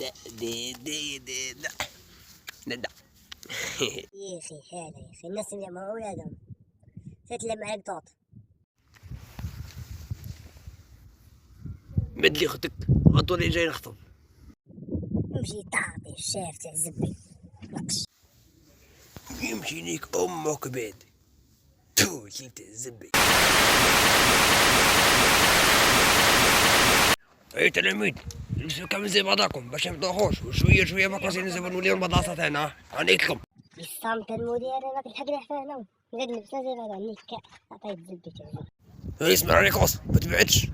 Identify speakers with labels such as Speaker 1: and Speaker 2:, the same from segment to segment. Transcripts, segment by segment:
Speaker 1: دا دا دا دا دا دا
Speaker 2: يا اخي هذا يا اخي الناس اللي مع اولادهم تتلم معاك طوط.
Speaker 1: مدلي اختك غطولي جاي نخطب.
Speaker 2: يمشي تعطي الشاف تاع الزبي نقش
Speaker 1: يمشي ليك امك بيد تو شلت الزبي. اي تلاميذ لبسوا كامل زي بعضاكم باش ما تضحوش وشويه شويه ما كنسي نزيدو نوليو المدرسه تاعنا هانيكم.
Speaker 2: بالصمت المدير انا تلحقنا حنا نقعد لبسنا زي بعض هنيك عطيت الزبي تاعي.
Speaker 1: اسمع عليكوس ما تبعدش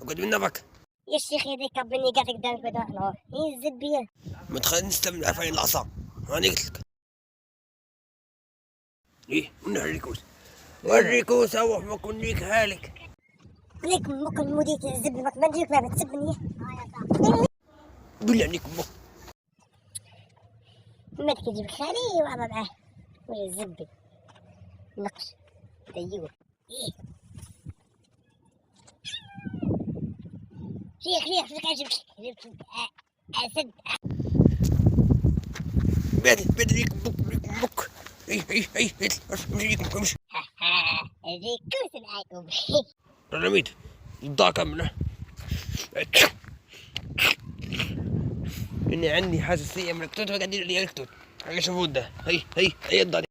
Speaker 1: اقعد من نفك
Speaker 2: يا الشيخ هذيك بني قاعد قدامك بدا نهار هي الزبيه
Speaker 1: ما تخلينيش نستعمل عفاين العصا هاني قلت لك. ايه ونوريكوس وريكوس اوح ما كنيك هالك
Speaker 2: ليك مك المدير تاع الزبي ماك ما نجيك ما تسبني
Speaker 1: بالله عليك امك
Speaker 2: ما تجيب خالي وعطى معاه ولا الزبي نقش ديوه شيخ فيك عجبك اسد
Speaker 1: بعد ليك امك اي امشي ليك امشي.
Speaker 2: ريكوس معاكم
Speaker 1: تلاميذ الضاع كامله اني عندي حساسيه من الكتوت وقاعدين لي الكتوت على شوفوا ده هي الضاع.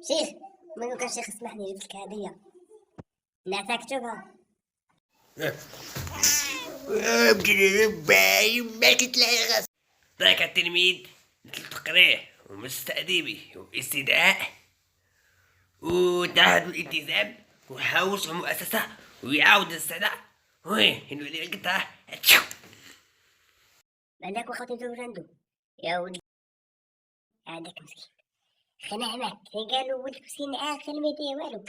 Speaker 2: شيخ منو كان شيخ اسمحني جبت لك هديه نعطاك تشوفها.
Speaker 1: ابني باي ما تتلاقي غصب. ذاك التلميذ مثل تقريه ومس تأديبي واستدعاء وتعهد الالتزام وحوش ومؤسسة ويعاود الاستدعاء وين اللي لقيتها
Speaker 2: عندك وخوتي تدور عنده يا ولدي هذاك مسكين خنع معك قالوا ولد مسكين عاقل ما يدير والو